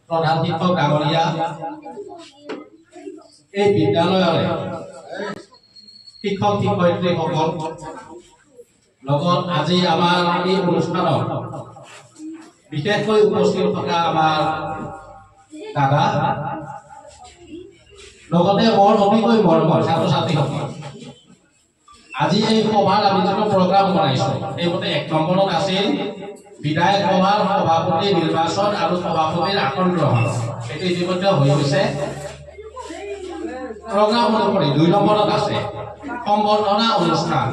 প্ৰধান শিক্ষক ডাঙৰীয়া এই বিদ্যালয়ৰে শিক্ষক শিক্ষয়িত্ৰীসকল লগত আজি আমাৰ এই অনুষ্ঠানত বিশেষকৈ উপস্থিত থকা আমাৰ দাদা লগতে মোৰ অতিকৈ মৰমৰ ছাত্ৰ ছাত্ৰীসকল আজি এই সভাৰ আমি যিটো প্ৰগ্ৰাম বনাইছো এইমতে 1 নম্বৰত আছিল বিধায়ক সভাৰ সভাপতি নিৰ্বাচন আৰু সভাপতিৰ আসন গ্ৰহণ এটি ইতিমধ্যে হৈ গৈছে প্ৰগ্ৰাম অনুসৰি 2 নম্বৰত আছে সম্বৰ্ধনা অনুষ্ঠান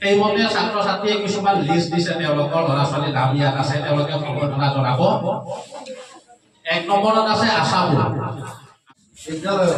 এইমতে ছাত্ৰ ছাত্ৰীয়ে কিছুমান লিষ্ট দিছে তেওঁলোকৰ ল'ৰা ছোৱালী নাম ইয়াত আছে তেওঁলোকে সম্বৰ্ধনা জনাব 1 নম্বৰত আছে আশাপুৰ বিদ্যালয়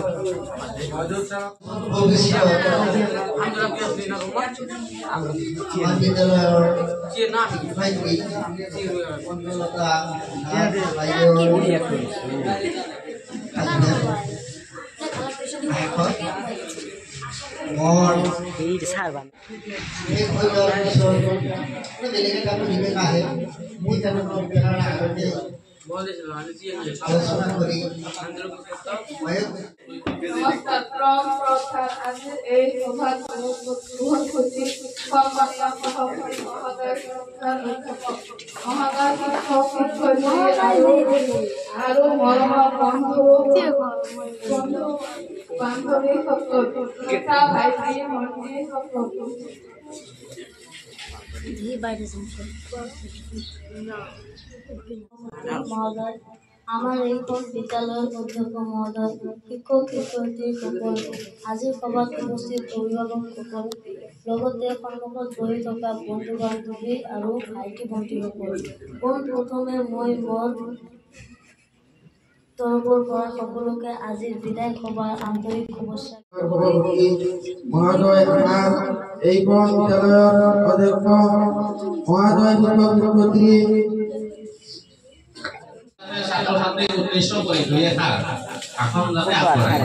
মহোদয় আমাৰ এই বিদ্যালয়েৰ অধ্যক্ষ মহোদয় শিক্ষক শিক্ষয়িত্ৰীসকল আজিৰ সভাত উপস্থিত অভিভাৱকসকল লগতে সন্মুখত বহি থকা বন্ধু বান্ধৱী আৰু ভাইটি ভণ্টিসকল পোনপ্ৰথমে মই মোৰ তৰফৰ পৰা সকলোকে আজিৰ বিদায় সভাৰ আন্তৰিক শুভেচ্ছা মহোদয় আমাৰ এইখন বিদ্যালয়ৰ অধ্যক্ষ মহোদয় শিক্ষক শিক্ষয়িত্ৰী ছাত্ৰ ছাত্ৰীক উদ্দেশ্য কৰি 2 এষাৰ ভাষণ যাতে আগবঢ়ায়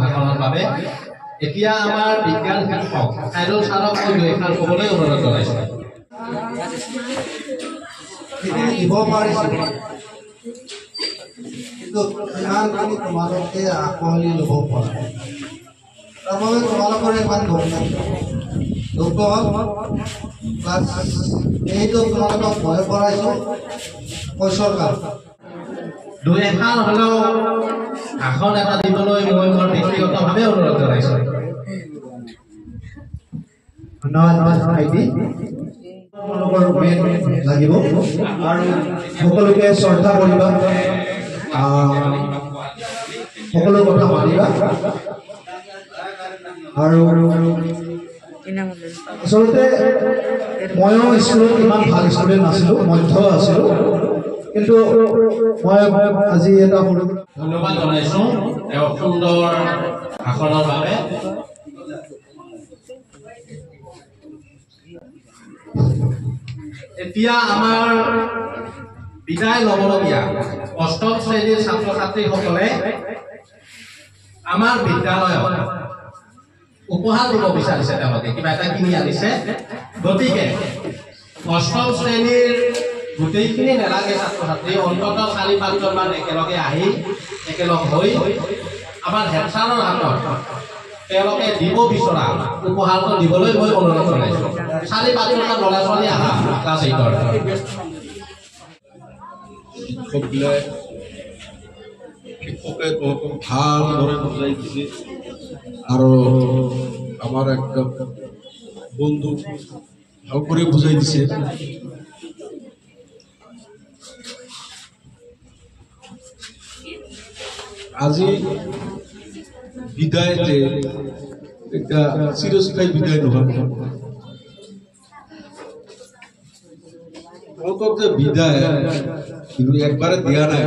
ভাষণৰ বাবে এতিয়া আমাৰ বিজ্ঞান শিক্ষক খাইৰুল ছাৰক 2 এষাৰ ক'বলৈ অনুৰোধ জনাইছো দিব পাৰিছো কিন্তু ইমানখিনি তোমালোকে আকোৱালি ল'ব পৰা তাৰবাবে তোমালোকৰ ইমান দুখ এইটো তোমালোকক ভয় কৰাইছো পইচাৰ কাৰণে 2 এষাৰ হ'লেও ভাষণ এটা দিবলৈ মই মোৰ ব্যক্তিগতভাৱে অনুৰোধ জনাইছো লাগিব আৰু সকলোকে শ্ৰদ্ধা কৰিবা সকলো কথা মানিবা আৰু আচলতে ময়ো স্কুলত ইমান ভাল ষ্টুডেণ্ট নাছিলোঁ মধ্য আছিলোঁ কিন্তু মই আজি এটা ধন্যবাদ জনাইছো তেওঁ সুন্দৰ ভাষণৰ বাবে এতিয়া আমাৰ বিদায় ল'বলগীয়া 8ম শ্ৰেণীৰ ছাত্ৰ ছাত্ৰীসকলে আমাৰ বিদ্যালয়ত উপহাৰ দিব বিচাৰিছে তেওঁলোকে কিবা এটা কিনি আনিছে গতিকে 8ম শ্ৰেণীৰ গোটেইখিনি নেলাগে ছাত্ৰ ছাত্ৰী অন্ততঃ 4-5জন মান একেলগে আহি একেলগ হৈ আমাৰ হেডছাৰৰ হাতত তেওঁলোকে দিব বিচৰা উপহাৰটো দিবলৈ মই অনুৰোধ জনাইছোঁ 4-5জন ল'ৰা ছোৱালী আহা ক্লাছ 8ৰ শিক্ষকে ভালদৰে বুজাই দিছে আৰু আমাৰ একদম বন্ধু ভাল কৰি বুজাই দিছে আজি বিদায় যে একটা চিৰস্থায়ী বিদায় নহয় বিদায় কিন্তু একবাৰে দেয়া নাই